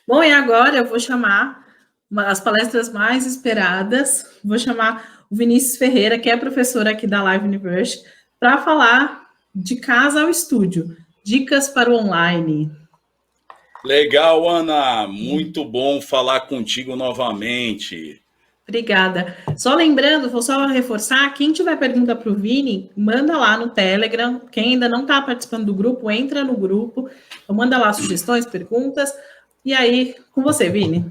Bom, e agora eu vou chamar as palestras mais esperadas. Vou chamar o Vinícius Ferreira, que é professor aqui da Live University, para falar de casa ao estúdio, dicas para o online. Legal, Ana. Muito bom falar contigo novamente. Obrigada. Só lembrando, vou só reforçar, quem tiver pergunta para o Vini, manda lá no Telegram. Quem ainda não está participando do grupo, entra no grupo, manda lá sugestões, perguntas. E aí, com você, Vini.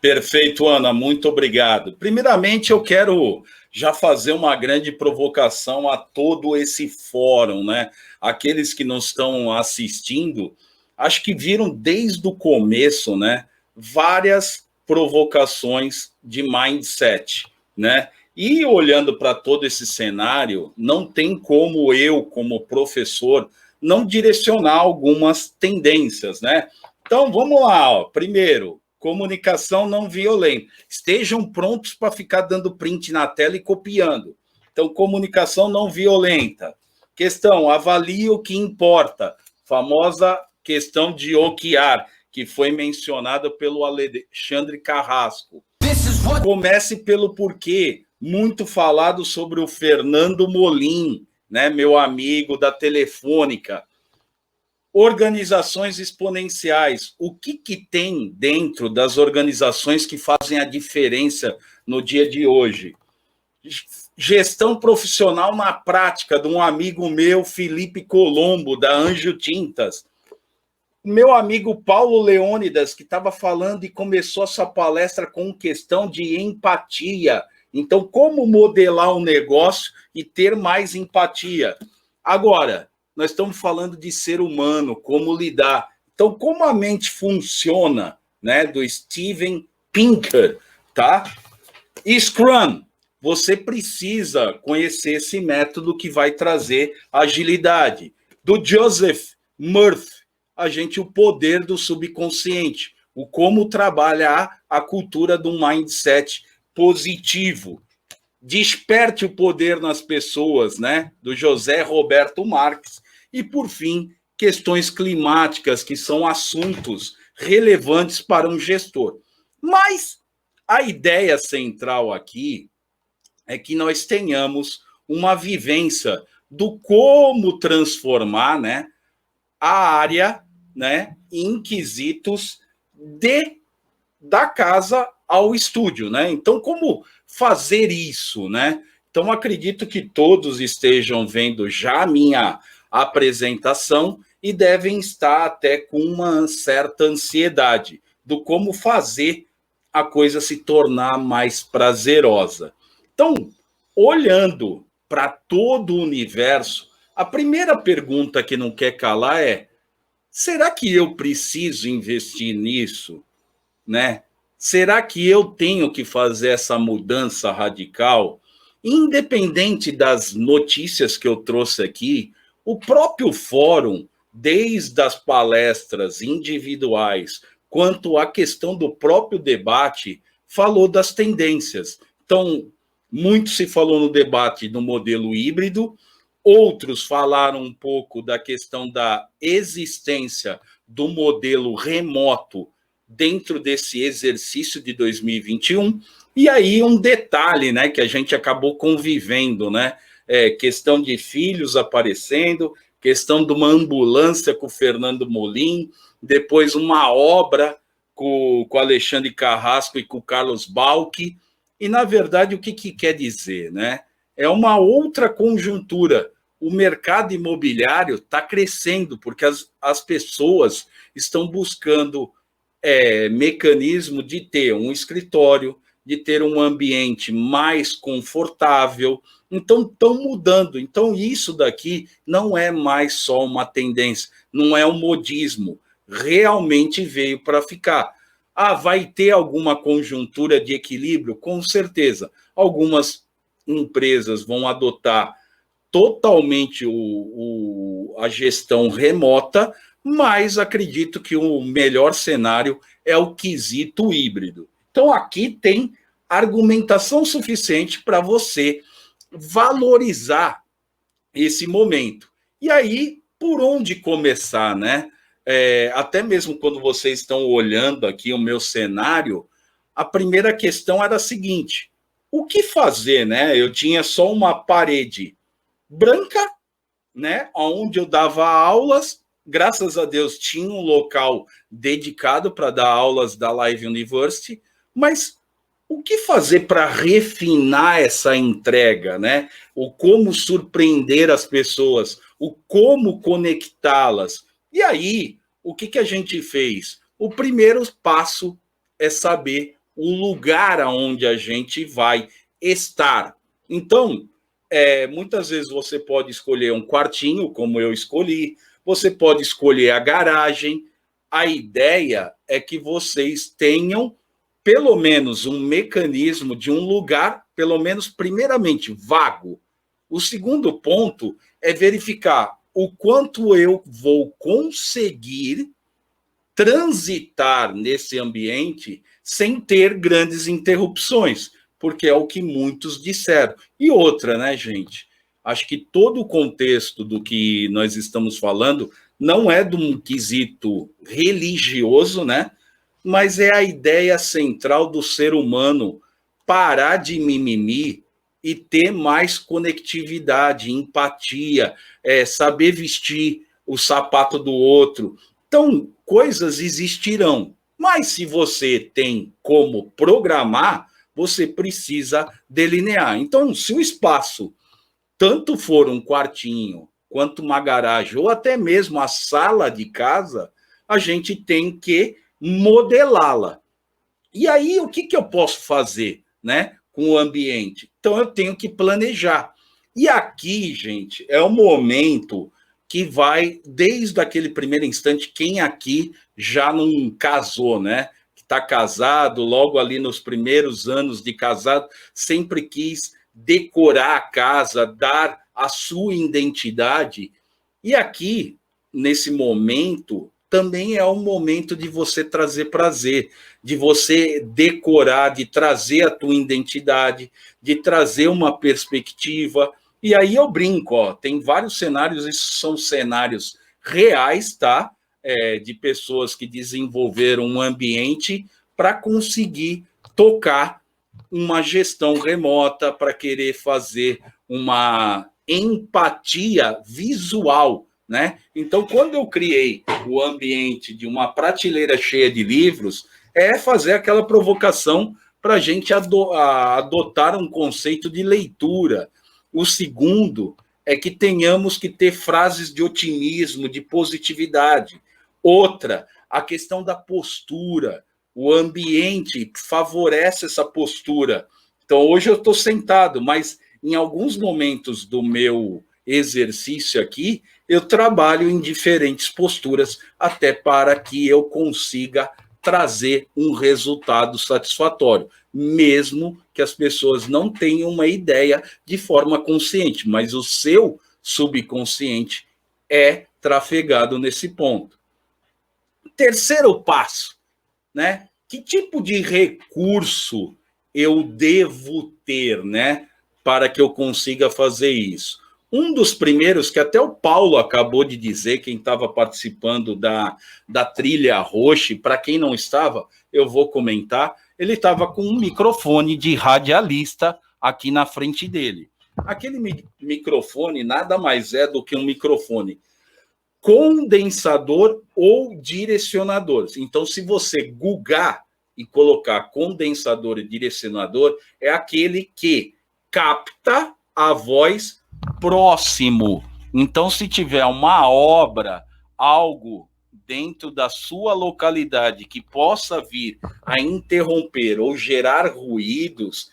Perfeito, Ana. Muito obrigado. Primeiramente, eu quero já fazer uma grande provocação a todo esse fórum, né? Aqueles que não estão assistindo, acho que viram desde o começo, né? Várias provocações de mindset, né? E olhando para todo esse cenário, não tem como eu, como professor, não direcionar algumas tendências, né? Então, vamos lá, ó. Primeiro, comunicação não violenta. Estejam prontos para ficar dando print na tela e copiando. Então, comunicação não violenta. Questão, avalie o que importa. Famosa questão de OKR, que foi mencionada pelo Alexandre Carrasco. Comece pelo porquê. Muito falado sobre o Fernando Molim, né, meu amigo da Telefônica. Organizações exponenciais. O que tem dentro das organizações que fazem a diferença no dia de hoje? Gestão profissional na prática, de um amigo meu, Felipe Colombo, da Anjo Tintas. Meu amigo Paulo Leônidas, que estava falando e começou a sua palestra com questão de empatia. Então, como modelar um negócio e ter mais empatia? Agora, nós estamos falando de ser humano, como lidar. Então, como a mente funciona, né, do Steven Pinker, tá? Scrum, você precisa conhecer esse método que vai trazer agilidade. Do Joseph Murphy, o poder do subconsciente, o como trabalhar a cultura do mindset positivo. Desperte o poder nas pessoas, né? Do José Roberto Marques. E, por fim, questões climáticas, que são assuntos relevantes para um gestor. Mas a ideia central aqui é que nós tenhamos uma vivência do como transformar, né, a área, né, em quesitos da casa ao estúdio, né? Então, como fazer isso, né? Então, acredito que todos estejam vendo já a minha apresentação e devem estar até com uma certa ansiedade do como fazer a coisa se tornar mais prazerosa. Então, olhando para todo o universo, a primeira pergunta que não quer calar é: será que eu preciso investir nisso, né? Será que eu tenho que fazer essa mudança radical? Independente das notícias que eu trouxe aqui, o próprio fórum, desde as palestras individuais, quanto à questão do próprio debate, falou das tendências. Então, muito se falou no debate do modelo híbrido, outros falaram um pouco da questão da existência do modelo remoto dentro desse exercício de 2021. E aí um detalhe, né, que a gente acabou convivendo, né, questão de filhos aparecendo, questão de uma ambulância com o Fernando Molim, depois uma obra com o Alexandre Carrasco e com o Carlos Balchi. E, na verdade, o que quer dizer, né? É uma outra conjuntura. O mercado imobiliário está crescendo, porque as pessoas estão buscando mecanismo de ter um escritório, de ter um ambiente mais confortável. Então, estão mudando. Então, isso daqui não é mais só uma tendência, não é um modismo. Realmente veio para ficar. Ah, vai ter alguma conjuntura de equilíbrio? Com certeza. Algumas empresas vão adotar totalmente a gestão remota, mas acredito que o melhor cenário é o quesito híbrido. Então, aqui tem argumentação suficiente para você valorizar esse momento. E aí, por onde começar, né? até mesmo quando vocês estão olhando aqui o meu cenário, a primeira questão era a seguinte: o que fazer, né? Eu tinha só uma parede branca, né, onde eu dava aulas. Graças a Deus tinha um local dedicado para dar aulas da Live University, mas o que fazer para refinar essa entrega, né? O como surpreender as pessoas, o como conectá-las. E aí, o que a gente fez? O primeiro passo é saber o lugar aonde a gente vai estar. Então, muitas vezes você pode escolher um quartinho, como eu escolhi, você pode escolher a garagem. A ideia é que vocês tenham pelo menos um mecanismo de um lugar, pelo menos primeiramente, vago. O segundo ponto é verificar o quanto eu vou conseguir transitar nesse ambiente sem ter grandes interrupções, porque é o que muitos disseram. E outra, né, gente? Acho que todo o contexto do que nós estamos falando não é de um quesito religioso, né? Mas é a ideia central do ser humano parar de mimimi e ter mais conectividade, empatia, saber vestir o sapato do outro. Então, coisas existirão, mas se você tem como programar, você precisa delinear. Então, se o espaço tanto for um quartinho, quanto uma garagem, ou até mesmo a sala de casa, a gente tem que modelá-la. E aí, o que eu posso fazer, né, com o ambiente? Então, eu tenho que planejar. E aqui, gente, é o momento que vai, desde aquele primeiro instante, quem aqui já não casou, né? Que está casado, logo ali nos primeiros anos de casado, sempre quis decorar a casa, dar a sua identidade. E aqui, nesse momento, também é um momento de você trazer prazer, de você decorar, de trazer a tua identidade, de trazer uma perspectiva. E aí eu brinco, ó, tem vários cenários, isso são cenários reais, tá? De pessoas que desenvolveram um ambiente para conseguir tocar uma gestão remota, para querer fazer uma empatia visual, né? Então, quando eu criei o ambiente de uma prateleira cheia de livros, é fazer aquela provocação para a gente adotar um conceito de leitura. O segundo é que tenhamos que ter frases de otimismo, de positividade. Outra, a questão da postura. O ambiente favorece essa postura. Então, hoje eu estou sentado, mas em alguns momentos do meu exercício aqui, eu trabalho em diferentes posturas, até para que eu consiga trazer um resultado satisfatório, mesmo que as pessoas não tenham uma ideia de forma consciente, mas o seu subconsciente é trafegado nesse ponto. Terceiro passo, né? Que tipo de recurso eu devo ter, né, para que eu consiga fazer isso? Um dos primeiros, que até o Paulo acabou de dizer, quem estava participando da trilha roxa, para quem não estava, eu vou comentar, ele estava com um microfone de radialista aqui na frente dele. Aquele microfone nada mais é do que um microfone condensador ou direcionador. Então, se você googar e colocar condensador e direcionador, é aquele que capta a voz próximo. Então, se tiver uma obra, algo dentro da sua localidade que possa vir a interromper ou gerar ruídos,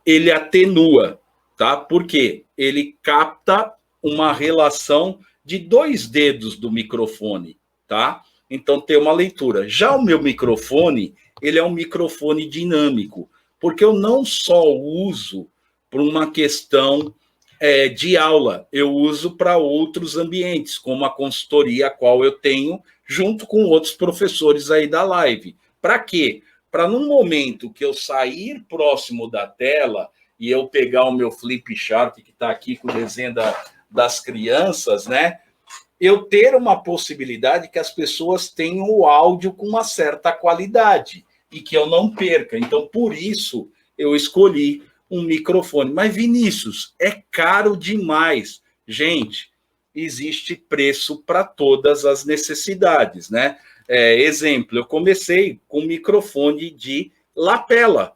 ele atenua, tá? Porque ele capta uma relação de 2 dedos do microfone, tá? Então tem uma leitura. Já o meu microfone, ele é um microfone dinâmico, porque eu não só uso por uma questão de aula, eu uso para outros ambientes, como a consultoria, a qual eu tenho, junto com outros professores aí da live. Para quê? Para num momento que eu sair próximo da tela e eu pegar o meu flip chart, que está aqui com o desenho das crianças, né? eu ter uma possibilidade que as pessoas tenham o áudio com uma certa qualidade e que eu não perca. Então, por isso, eu escolhi um microfone. Mas, Vinícius, é caro demais. Gente, existe preço para todas as necessidades, né? Exemplo, eu comecei com um microfone de lapela,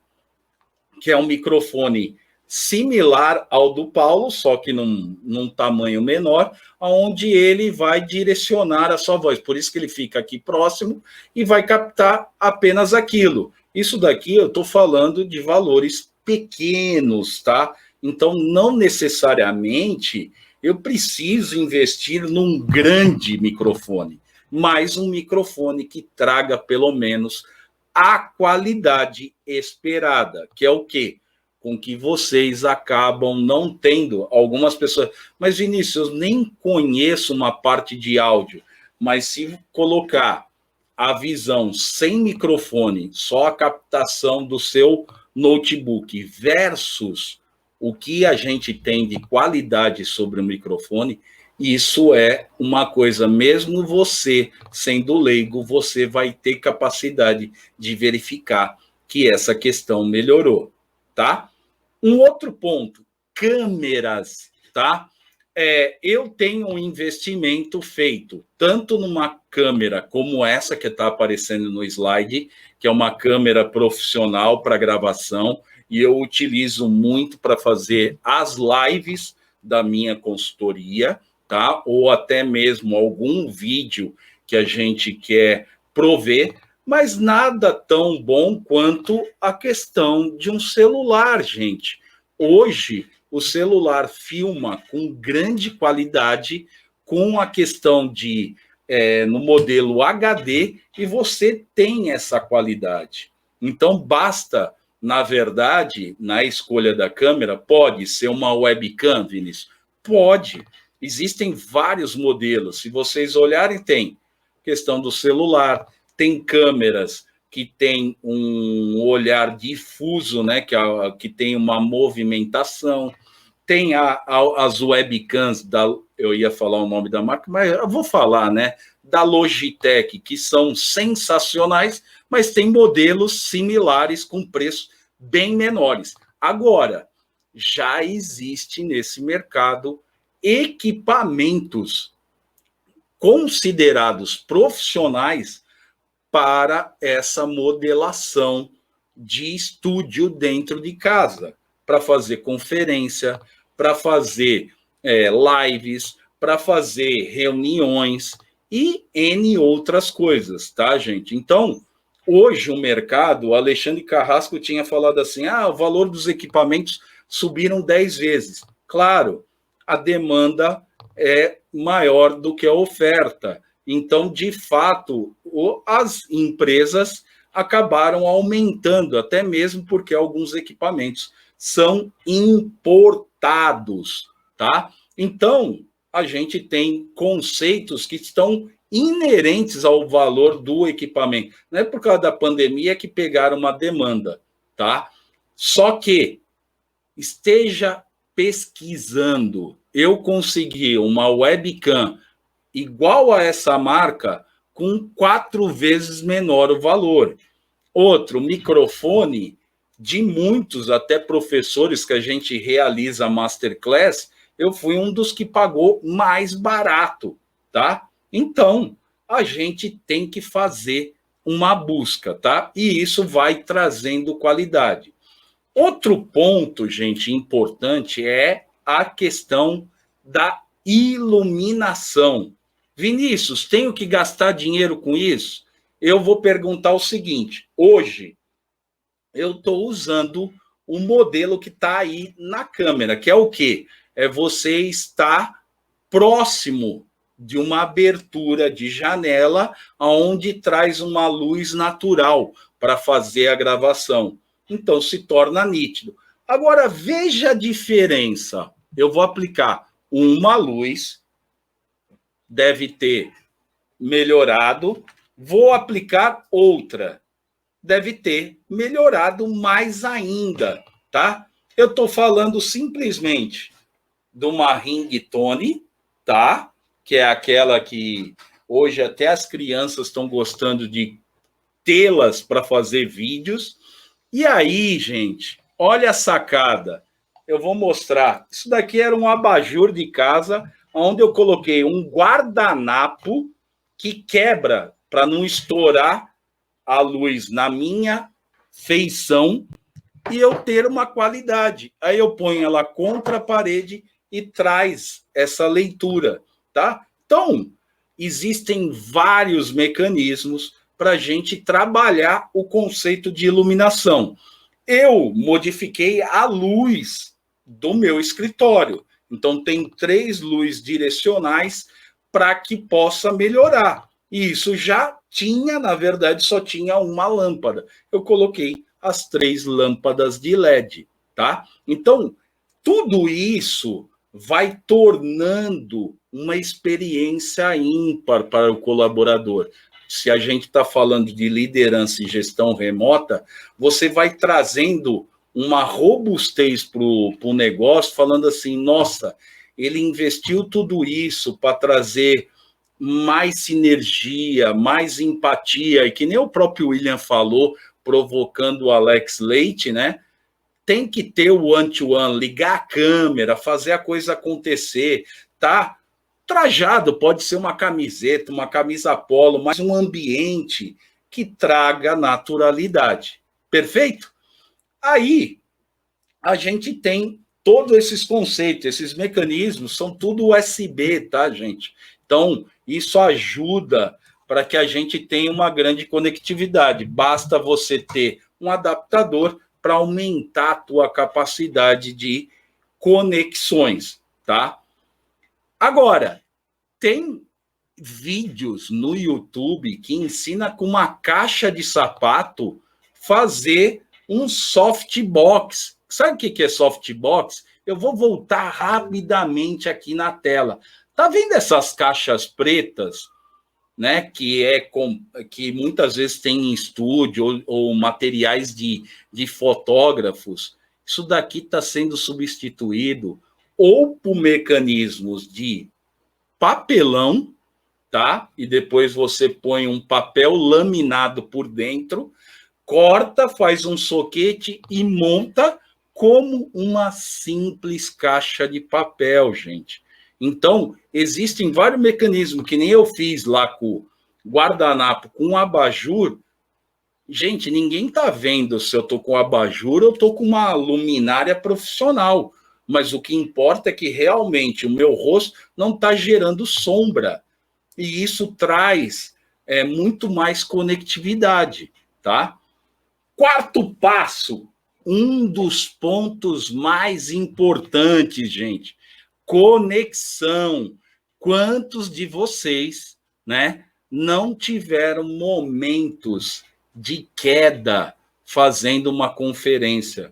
que é um microfone similar ao do Paulo, só que num tamanho menor, onde ele vai direcionar a sua voz. Por isso que ele fica aqui próximo e vai captar apenas aquilo. Isso daqui eu estou falando de valores pequenos, tá? Então, não necessariamente eu preciso investir num grande microfone, mas um microfone que traga pelo menos a qualidade esperada, que é o quê? Com que vocês acabam não tendo. Algumas pessoas, mas Vinícius, eu nem conheço uma parte de áudio, mas se colocar a visão sem microfone, só a captação do seu notebook versus o que a gente tem de qualidade sobre o microfone, isso é uma coisa, mesmo você sendo leigo, você vai ter capacidade de verificar que essa questão melhorou, tá? Um outro ponto, câmeras, tá? Eu tenho um investimento feito tanto numa câmera como essa que está aparecendo no slide, que é uma câmera profissional para gravação, e eu utilizo muito para fazer as lives da minha consultoria, tá? Ou até mesmo algum vídeo que a gente quer prover, mas nada tão bom quanto a questão de um celular, gente. Hoje, o celular filma com grande qualidade, com a questão de no modelo HD, e você tem essa qualidade. Então, basta, na verdade, na escolha da câmera, pode ser uma webcam, Vinícius? Pode. Existem vários modelos. Se vocês olharem, tem questão do celular, tem câmeras que tem um olhar difuso, né, que tem uma movimentação, tem as webcams, eu ia falar o nome da marca, mas eu vou falar, né, da Logitech, que são sensacionais, mas tem modelos similares com preços bem menores. Agora, já existe nesse mercado equipamentos considerados profissionais para essa modelação de estúdio dentro de casa, para fazer conferência, para fazer lives, para fazer reuniões e N outras coisas, tá, gente? Então, hoje o mercado, o Alexandre Carrasco tinha falado assim, o valor dos equipamentos subiram 10 vezes. Claro, a demanda é maior do que a oferta. Então, de fato, as empresas acabaram aumentando, até mesmo porque alguns equipamentos são importados, tá? Então, a gente tem conceitos que estão inerentes ao valor do equipamento. Não é por causa da pandemia que pegaram uma demanda, tá? Só que esteja pesquisando. Eu consegui uma webcam igual a essa marca, com 4 vezes menor o valor. Outro, microfone de muitos, até professores que a gente realiza masterclass, eu fui um dos que pagou mais barato, tá? Então, a gente tem que fazer uma busca, tá? E isso vai trazendo qualidade. Outro ponto, gente, importante é a questão da iluminação. Vinícius, tenho que gastar dinheiro com isso? Eu vou perguntar o seguinte, hoje eu estou usando o modelo que está aí na câmera, que é o quê? É você estar próximo de uma abertura de janela onde traz uma luz natural para fazer a gravação. Então, se torna nítido. Agora, veja a diferença. Eu vou aplicar uma luz, deve ter melhorado. Vou aplicar outra, deve ter melhorado mais ainda, tá? Eu estou falando simplesmente de uma ringtone, tá? que é aquela que hoje até as crianças estão gostando de tê-las para fazer vídeos. E aí, gente, olha a sacada. Eu vou mostrar. Isso daqui era um abajur de casa, onde eu coloquei um guardanapo que quebra para não estourar a luz na minha feição e eu ter uma qualidade. Aí eu ponho ela contra a parede e traz essa leitura, tá? Então, existem vários mecanismos para a gente trabalhar o conceito de iluminação. Eu modifiquei a luz do meu escritório. Então, tem 3 luzes direcionais para que possa melhorar. E isso já tinha, na verdade, só tinha uma lâmpada. Eu coloquei as 3 lâmpadas de LED, tá? Então, tudo isso vai tornando uma experiência ímpar para o colaborador. Se a gente está falando de liderança e gestão remota, você vai trazendo uma robustez para o negócio, falando assim, nossa, ele investiu tudo isso para trazer mais sinergia, mais empatia, e que nem o próprio William falou, provocando o Alex Leite, né? Tem que ter o one-to-one, ligar a câmera, fazer a coisa acontecer, tá? Trajado, pode ser uma camiseta, uma camisa polo, mas um ambiente que traga naturalidade. Perfeito? Aí, a gente tem todos esses conceitos, esses mecanismos, são tudo USB, tá, gente? Então, isso ajuda para que a gente tenha uma grande conectividade. Basta você ter um adaptador para aumentar a tua capacidade de conexões, tá? Agora, tem vídeos no YouTube que ensina com uma caixa de sapato fazer um softbox. Sabe o que é softbox? Eu vou voltar rapidamente aqui na tela. Tá vendo essas caixas pretas, né? Que muitas vezes tem em estúdio ou materiais de fotógrafos. Isso daqui está sendo substituído ou por mecanismos de papelão, tá? E depois você põe um papel laminado por dentro, corta, faz um soquete e monta como uma simples caixa de papel, gente. Então, existem vários mecanismos, que nem eu fiz lá com guardanapo, com abajur. Gente, ninguém está vendo se eu estou com abajur ou estou com uma luminária profissional. Mas o que importa é que realmente o meu rosto não está gerando sombra. E isso traz muito mais conectividade, tá? Quarto passo, um dos pontos mais importantes, gente, conexão. Quantos de vocês, né, não tiveram momentos de queda fazendo uma conferência?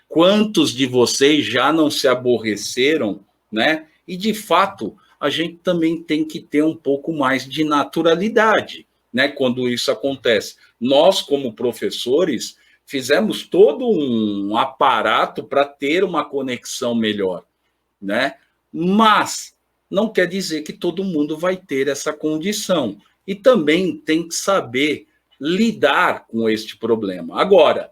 Quantos de vocês já não se aborreceram, né? E, de fato, a gente também tem que ter um pouco mais de naturalidade, né? Quando isso acontece. Nós, como professores, fizemos todo um aparato para ter uma conexão melhor, né? Mas não quer dizer que todo mundo vai ter essa condição. E também tem que saber lidar com este problema. Agora,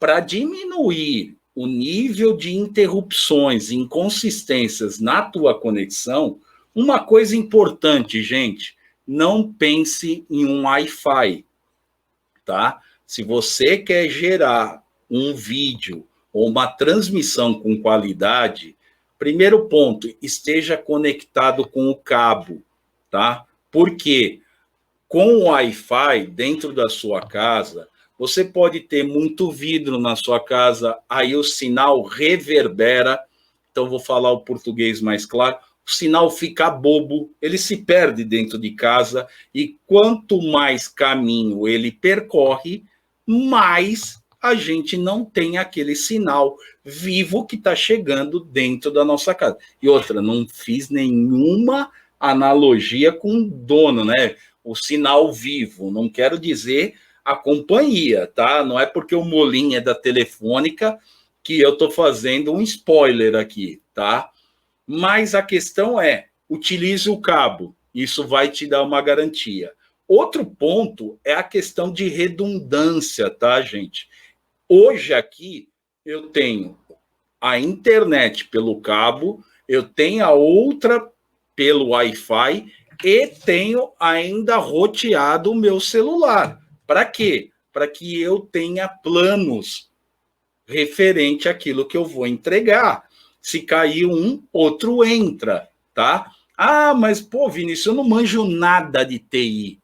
para diminuir o nível de interrupções e inconsistências na tua conexão, uma coisa importante, gente, não pense em um Wi-Fi, tá? Se você quer gerar um vídeo ou uma transmissão com qualidade, primeiro ponto, esteja conectado com o cabo, tá? Porque com o Wi-Fi dentro da sua casa, você pode ter muito vidro na sua casa, aí o sinal reverbera. Então, vou falar o português mais claro. O sinal fica bobo, ele se perde dentro de casa, e quanto mais caminho ele percorre, mais a gente não tem aquele sinal vivo que está chegando dentro da nossa casa. E outra, não fiz nenhuma analogia com o dono, né? O sinal vivo, não quero dizer a companhia, tá? Não é porque o Molim é da Telefônica que eu estou fazendo um spoiler aqui, tá? Mas a questão é, utilize o cabo. Isso vai te dar uma garantia. Outro ponto é a questão de redundância, tá, gente? Hoje aqui eu tenho a internet pelo cabo, eu tenho a outra pelo Wi-Fi e tenho ainda roteado o meu celular. Para quê? Para que eu tenha planos referente àquilo que eu vou entregar. Se cair um, outro entra, tá? Ah, mas, pô, Vinícius, eu não manjo nada de TI.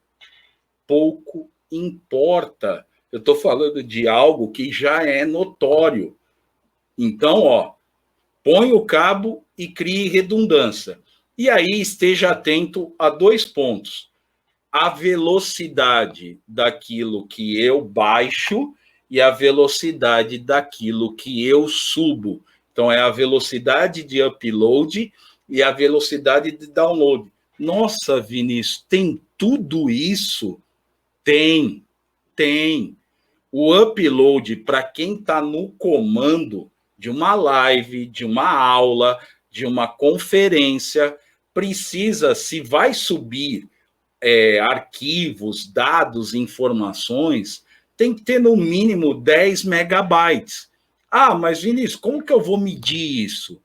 Pouco importa. Eu estou falando de algo que já é notório. Então, ó, põe o cabo e crie redundância. E aí esteja atento a 2 pontos. A velocidade daquilo que eu baixo e a velocidade daquilo que eu subo. Então, é a velocidade de upload e a velocidade de download. Nossa, Vinícius, tem tudo isso? Tem. O upload, para quem está no comando de uma live, de uma aula, de uma conferência, precisa, se vai subir arquivos, dados, informações, tem que ter no mínimo 10 megabytes. Ah, mas Vinícius, como que eu vou medir isso?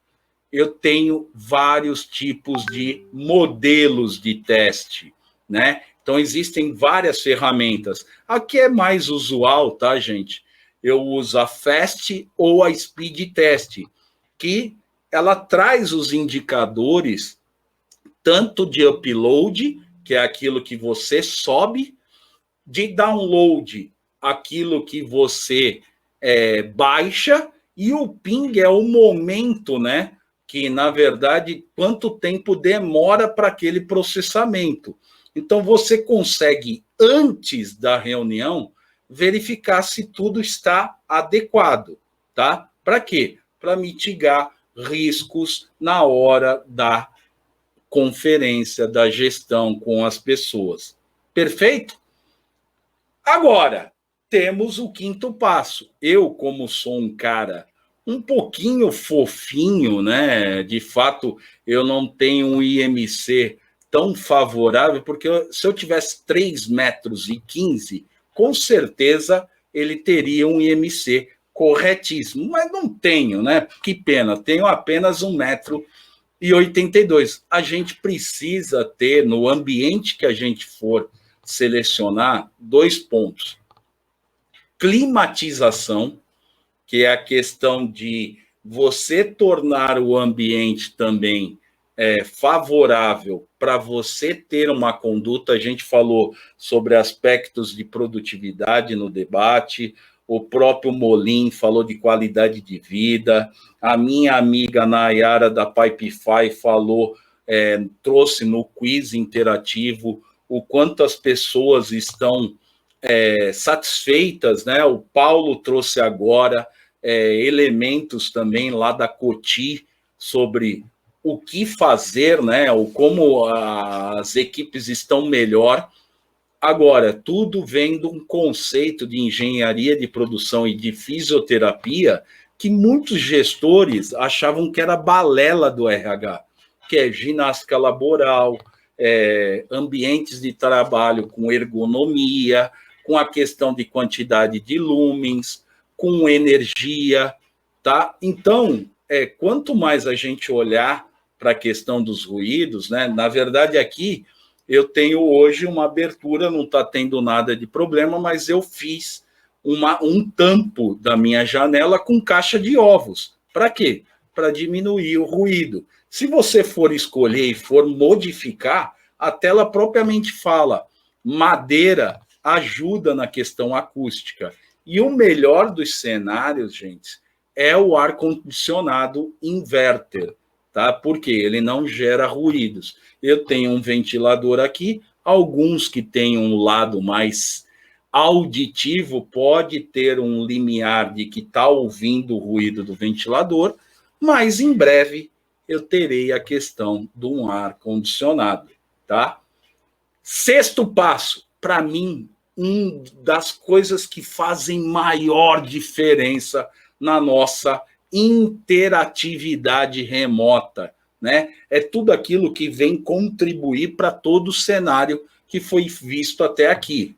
Eu tenho vários tipos de modelos de teste, né? Então, existem várias ferramentas. A que é mais usual, tá, gente? Eu uso a FAST ou a Speed Test, que ela traz os indicadores tanto de upload, que é aquilo que você sobe, de download, aquilo que você baixa, e o ping é o momento, né? Que, na verdade, quanto tempo demora para aquele processamento. Então, você consegue, antes da reunião, verificar se tudo está adequado, tá? Para quê? Para mitigar riscos na hora da conferência, da gestão com as pessoas. Perfeito? Agora, temos o 5º passo. Eu, como sou um cara um pouquinho fofinho, né? De fato, eu não tenho um IMC tão favorável, porque se eu tivesse 3,15 metros, com certeza ele teria um IMC corretíssimo, mas não tenho, né? Que pena, tenho apenas 1,82 m. A gente precisa ter, no ambiente que a gente for selecionar, 2 pontos. Climatização, que é a questão de você tornar o ambiente também favorável para você ter uma conduta. A gente falou sobre aspectos de produtividade no debate, o próprio Molim falou de qualidade de vida, a minha amiga Nayara da Pipefy falou, trouxe no quiz interativo o quanto as pessoas estão satisfeitas, né? O Paulo trouxe agora elementos também lá da Coti sobre o que fazer, né? Ou como as equipes estão melhor. Agora, tudo vem de um conceito de engenharia de produção e de fisioterapia que muitos gestores achavam que era balela do RH, que é ginástica laboral, ambientes de trabalho com ergonomia, com a questão de quantidade de lumens, com energia, tá? Então, quanto mais a gente olhar para a questão dos ruídos, né? Na verdade, aqui eu tenho hoje uma abertura, não está tendo nada de problema, mas eu fiz um tampo da minha janela com caixa de ovos. Para quê? Para diminuir o ruído. Se você for escolher e for modificar, a tela propriamente fala, madeira ajuda na questão acústica. E o melhor dos cenários, gente, é o ar-condicionado inverter, tá? Porque ele não gera ruídos. Eu tenho um ventilador aqui, alguns que têm um lado mais auditivo pode ter um limiar de que está ouvindo o ruído do ventilador, mas em breve eu terei a questão de um ar-condicionado, tá? 6º passo, para mim, das coisas que fazem maior diferença na nossa interatividade remota, né? É tudo aquilo que vem contribuir para todo o cenário que foi visto até aqui.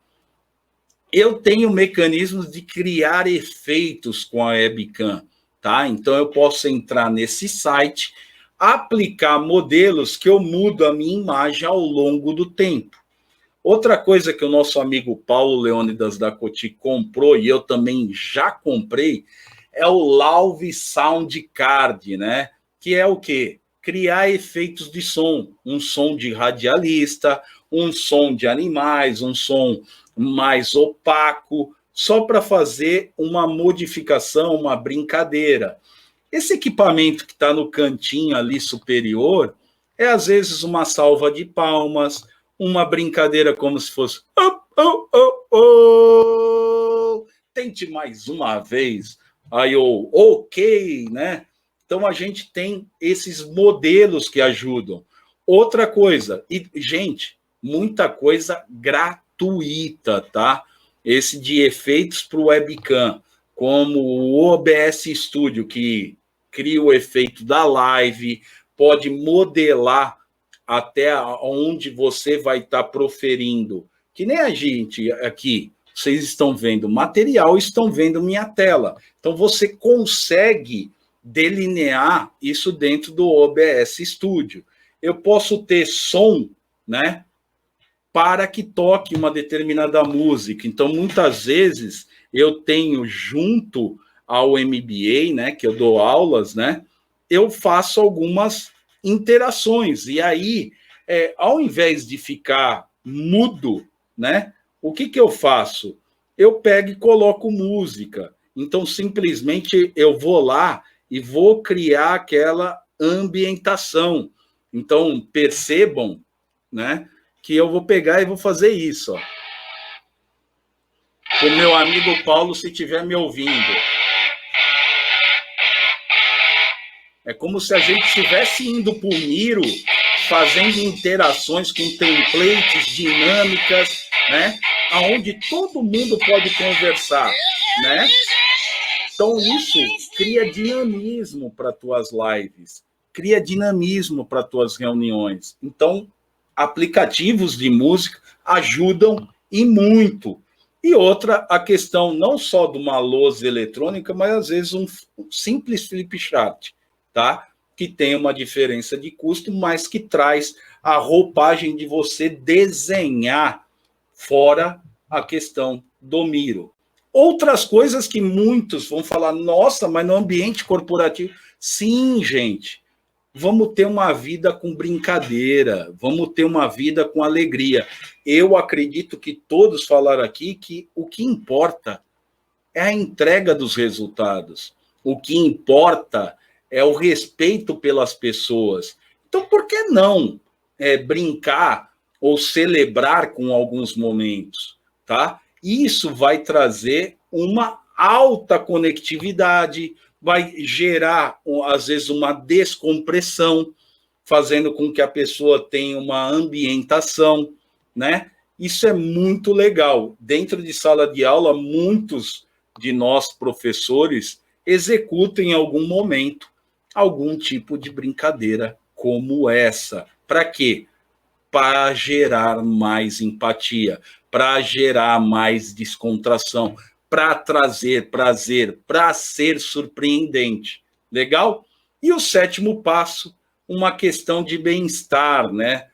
Eu tenho mecanismos de criar efeitos com a webcam, tá? Então eu posso entrar nesse site, aplicar modelos que eu mudo a minha imagem ao longo do tempo. Outra coisa que o nosso amigo Paulo Leônidas da Coty comprou, e eu também já comprei, é o Lauve Sound Card, né? Que é o quê? Criar efeitos de som. Um som de radialista, um som de animais, um som mais opaco, só para fazer uma modificação, uma brincadeira. Esse equipamento que está no cantinho ali superior é, às vezes, uma salva de palmas, uma brincadeira como se fosse oh, oh, oh, oh. Tente mais uma vez. Aí eu, ok, né? Então a gente tem esses modelos que ajudam. Outra coisa, e, gente, muita coisa gratuita, tá? Esse de efeitos para o webcam, como o OBS Studio, que cria o efeito da live, pode modelar até onde você vai estar proferindo. Que nem a gente aqui, vocês estão vendo material, estão vendo minha tela. Então, você consegue delinear isso dentro do OBS Studio. Eu posso ter som, né, para que toque uma determinada música. Então, muitas vezes, eu tenho junto ao MBA, né, que eu dou aulas, né, eu faço algumas interações. E aí, ao invés de ficar mudo, né, o que eu faço? Eu pego e coloco música. Então, simplesmente, eu vou lá e vou criar aquela ambientação. Então, percebam, né, que eu vou pegar e vou fazer isso, ó. O meu amigo Paulo, se estiver me ouvindo. É como se a gente estivesse indo para o Miro, fazendo interações com templates dinâmicas, né? Onde todo mundo pode conversar, né? Então, isso cria dinamismo para tuas lives, cria dinamismo para tuas reuniões. Então, aplicativos de música ajudam e muito. E outra, a questão não só de uma lousa eletrônica, mas às vezes um simples flip chart, tá? Que tem uma diferença de custo, mas que traz a roupagem de você desenhar fora a questão do Miro. Outras coisas que muitos vão falar, nossa, mas no ambiente corporativo... Sim, gente, vamos ter uma vida com brincadeira, vamos ter uma vida com alegria. Eu acredito que todos falaram aqui que o que importa é a entrega dos resultados. O que importa é o respeito pelas pessoas. Então, por que não brincar ou celebrar com alguns momentos, tá? Isso vai trazer uma alta conectividade, vai gerar, às vezes, uma descompressão, fazendo com que a pessoa tenha uma ambientação, né? Isso é muito legal. Dentro de sala de aula, muitos de nós, professores, executam em algum momento algum tipo de brincadeira como essa. Para quê? Para gerar mais empatia, para gerar mais descontração, para trazer prazer, para ser surpreendente. Legal? E o sétimo passo, uma questão de bem-estar, né?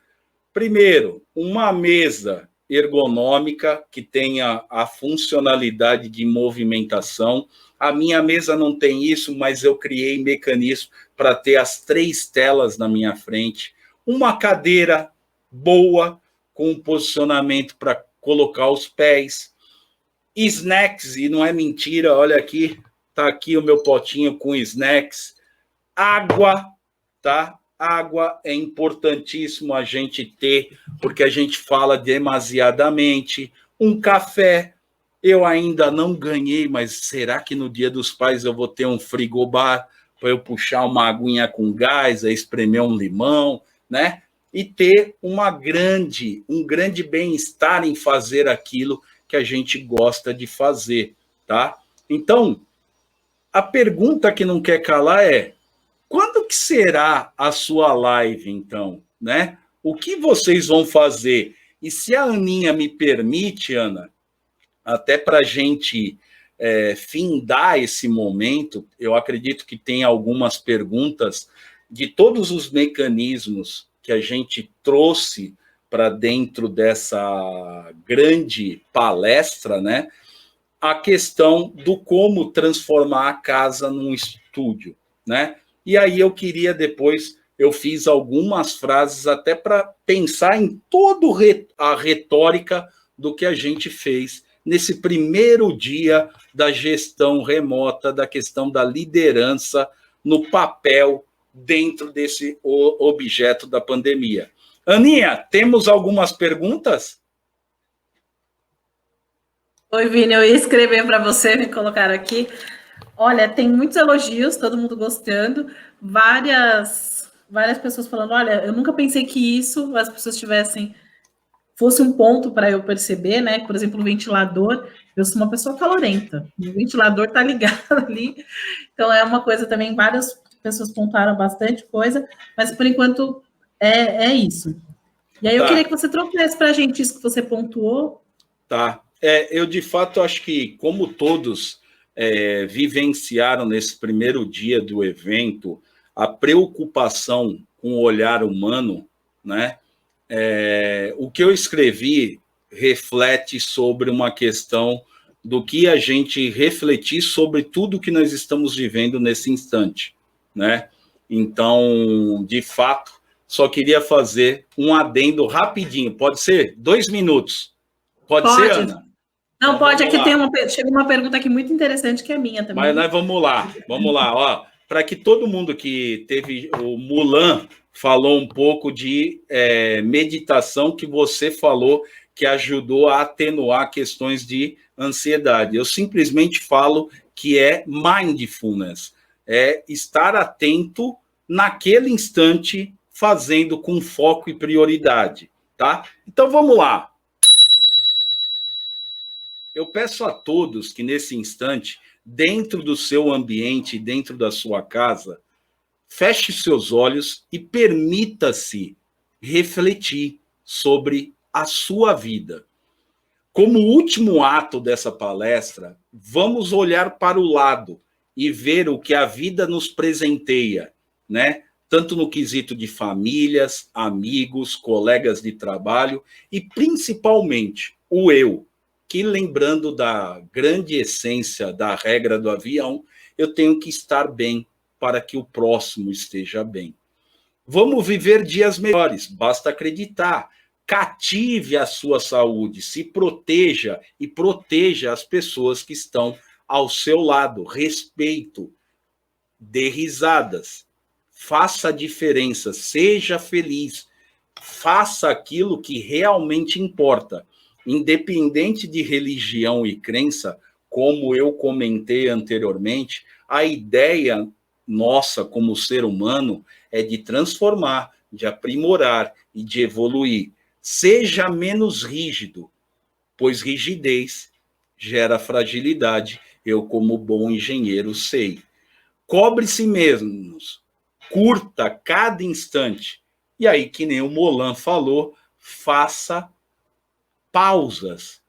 Primeiro, uma mesa ergonômica que tenha a funcionalidade de movimentação. A minha mesa não tem isso, mas eu criei mecanismo para ter as 3 telas na minha frente. Uma cadeira boa, com um posicionamento para colocar os pés. Snacks, e não é mentira, olha aqui, tá aqui o meu potinho com snacks. Água, tá? Água é importantíssimo a gente ter, porque a gente fala demasiadamente. Um café, eu ainda não ganhei, mas será que no Dia dos Pais eu vou ter um frigobar para eu puxar uma aguinha com gás, espremer um limão, né? E ter um grande bem-estar em fazer aquilo que a gente gosta de fazer, tá? Então, a pergunta que não quer calar é: Quando que será a sua live, então, né? O que vocês vão fazer? E se a Aninha me permite, Ana, até para a gente findar esse momento, eu acredito que tem algumas perguntas de todos os mecanismos que a gente trouxe para dentro dessa grande palestra, né? A questão do como transformar a casa num estúdio, né? E aí eu queria depois, eu fiz algumas frases até para pensar em toda a retórica do que a gente fez nesse primeiro dia da gestão remota, da questão da liderança no papel dentro desse objeto da pandemia. Aninha, temos algumas perguntas? Oi, Vini, eu ia escrever para você, me colocaram aqui. Olha, tem muitos elogios, todo mundo gostando, várias pessoas falando, olha, eu nunca pensei que isso as pessoas tivessem, fosse um ponto para eu perceber, né? Por exemplo, o ventilador, eu sou uma pessoa calorenta, o ventilador tá ligado ali, então é uma coisa também, várias pessoas pontuaram bastante coisa, mas por enquanto é isso. E aí eu queria que você trouxesse para a gente isso que você pontuou. Tá. Eu, de fato, acho que, como todos vivenciaram nesse primeiro dia do evento, a preocupação com o olhar humano, né? O que eu escrevi reflete sobre uma questão do que a gente refletir sobre tudo que nós estamos vivendo nesse instante, né? Então, de fato, só queria fazer um adendo rapidinho, pode ser? 2 minutos. Pode ser, Ana? Não, então, pode. Aqui chega uma pergunta aqui muito interessante que é minha também. Mas nós vamos lá. Ó, para que todo mundo que teve o Mulan falou um pouco de meditação que você falou que ajudou a atenuar questões de ansiedade. Eu simplesmente falo que é mindfulness, é estar atento naquele instante, fazendo com foco e prioridade, tá? Então vamos lá. Eu peço a todos que, nesse instante, dentro do seu ambiente, dentro da sua casa, feche seus olhos e permita-se refletir sobre a sua vida. Como último ato dessa palestra, vamos olhar para o lado e ver o que a vida nos presenteia, né? Tanto no quesito de famílias, amigos, colegas de trabalho e, principalmente, o eu. Que, lembrando da grande essência da regra do avião, eu tenho que estar bem para que o próximo esteja bem. Vamos viver dias melhores, basta acreditar. Cative a sua saúde, se proteja e proteja as pessoas que estão ao seu lado. Respeito, dê risadas, faça a diferença, seja feliz, faça aquilo que realmente importa. Independente de religião e crença, como eu comentei anteriormente, a ideia nossa como ser humano é de transformar, de aprimorar e de evoluir. Seja menos rígido, pois rigidez gera fragilidade. Eu, como bom engenheiro, sei. Cobre-se mesmos, curta cada instante. E aí, que nem o Molan falou, faça pausas,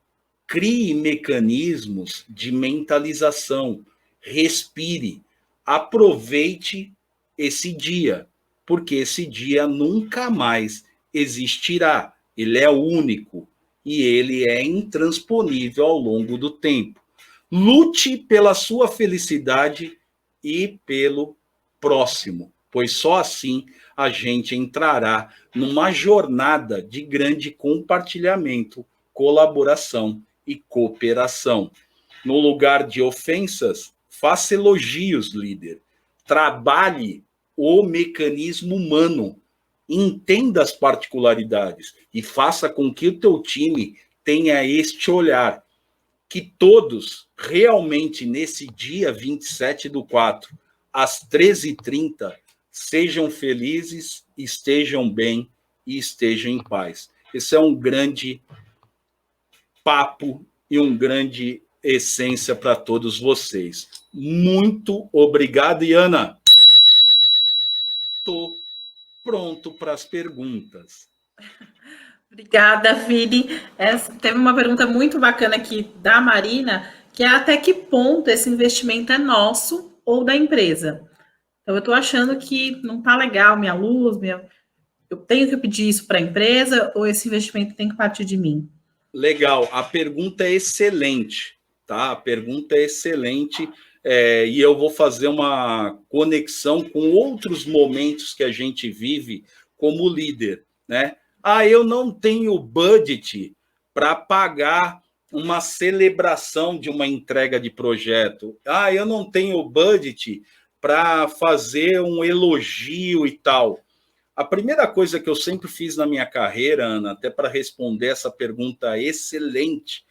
crie mecanismos de mentalização, respire, aproveite esse dia, porque esse dia nunca mais existirá. Ele é único e ele é intransponível ao longo do tempo. Lute pela sua felicidade e pelo próximo, pois só assim a gente entrará numa jornada de grande compartilhamento, colaboração e cooperação. No lugar de ofensas, faça elogios, líder. Trabalhe o mecanismo humano, entenda as particularidades e faça com que o teu time tenha este olhar, que todos realmente nesse dia 27/4, às 13h30, sejam felizes, estejam bem e estejam em paz. Esse é um grande papo e um grande essência para todos vocês. Muito obrigado, Iana. Estou pronto para as perguntas. Obrigada, Vini. Teve uma pergunta muito bacana aqui da Marina, que é até que ponto esse investimento é nosso ou da empresa. Então, eu estou achando que não está legal minha luz, eu tenho que pedir isso para a empresa ou esse investimento tem que partir de mim? Legal, a pergunta é excelente, tá? A pergunta é excelente, e eu vou fazer uma conexão com outros momentos que a gente vive como líder, né? Eu não tenho budget para pagar uma celebração de uma entrega de projeto. Eu não tenho budget para fazer um elogio e tal. A primeira coisa que eu sempre fiz na minha carreira, Ana, até para responder essa pergunta excelente,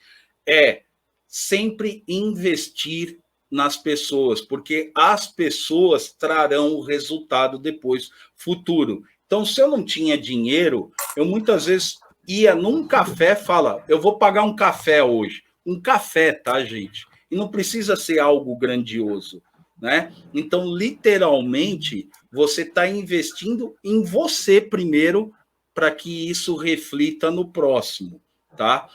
é sempre investir nas pessoas, porque as pessoas trarão o resultado depois, futuro. Então, se eu não tinha dinheiro, eu muitas vezes ia num café e fala, eu vou pagar um café hoje. Um café, tá, gente? E não precisa ser algo grandioso, né? Então, literalmente, você está investindo em você primeiro para que isso reflita no próximo, tá?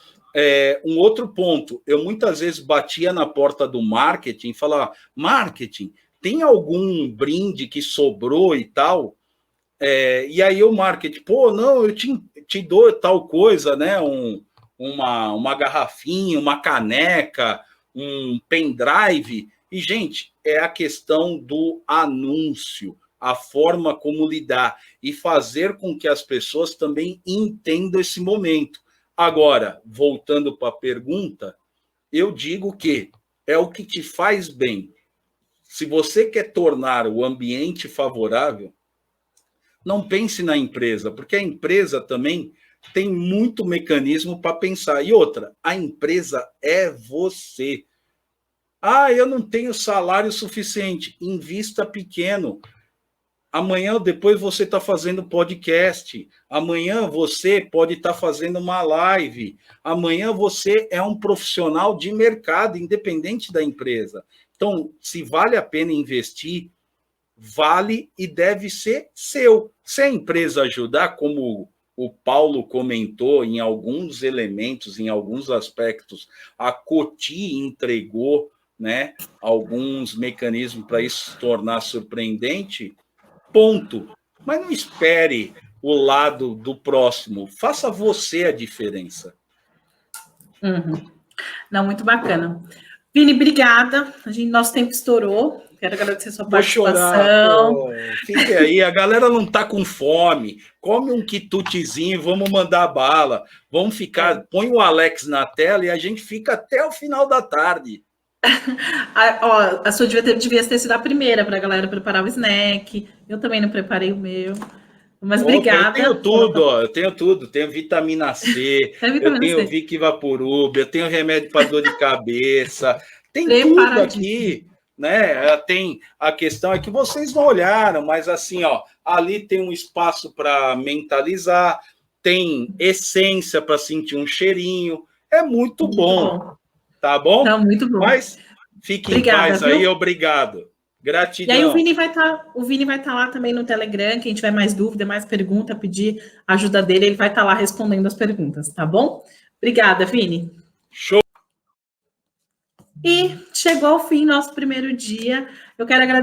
Um outro ponto, eu muitas vezes batia na porta do marketing e falava, marketing, tem algum brinde que sobrou e tal? E aí o marketing, não, eu te dou tal coisa, né? Uma garrafinha, uma caneca, um pendrive. E, gente, é a questão do anúncio, a forma como lidar e fazer com que as pessoas também entendam esse momento. Agora, voltando para a pergunta, eu digo que é o que te faz bem. Se você quer tornar o ambiente favorável, não pense na empresa, porque a empresa também tem muito mecanismo para pensar. E outra, a empresa é você. Eu não tenho salário suficiente. Invista pequeno. Amanhã ou depois você está fazendo podcast. Amanhã você pode estar fazendo uma live. Amanhã você é um profissional de mercado, independente da empresa. Então, se vale a pena investir, vale e deve ser seu. Se a empresa ajudar, como o Paulo comentou, em alguns elementos, em alguns aspectos, a Coty entregou, né, alguns mecanismos para isso se tornar surpreendente, ponto. Mas não espere o lado do próximo. Faça você a diferença. Uhum. Não, muito bacana. Vini, obrigada. Nosso tempo estourou. Quero agradecer a sua participação. Vou chorar. Fique aí, a galera não está com fome. Come um quitutezinho, vamos mandar bala. Vamos ficar, põe o Alex na tela e a gente fica até o final da tarde. A sua devia ter sido a primeira para a galera preparar o snack. Eu também não preparei o meu. Mas obrigada. Eu tenho tudo. Tenho vitamina C, eu tenho Vic Vaporub, eu tenho remédio para dor de cabeça. Tem tudo aqui, né? Tem a questão é que vocês não olharam, mas assim, ali tem um espaço para mentalizar, tem essência para sentir um cheirinho. É muito bom. Tá bom? Não, muito bom. Mas fique em paz aí, obrigado. Gratidão. E aí o Vini vai estar lá também no Telegram, quem tiver mais dúvida, mais pergunta, pedir ajuda dele, ele vai estar lá respondendo as perguntas, tá bom? Obrigada, Vini. Show! E chegou ao fim nosso primeiro dia. Eu quero agradecer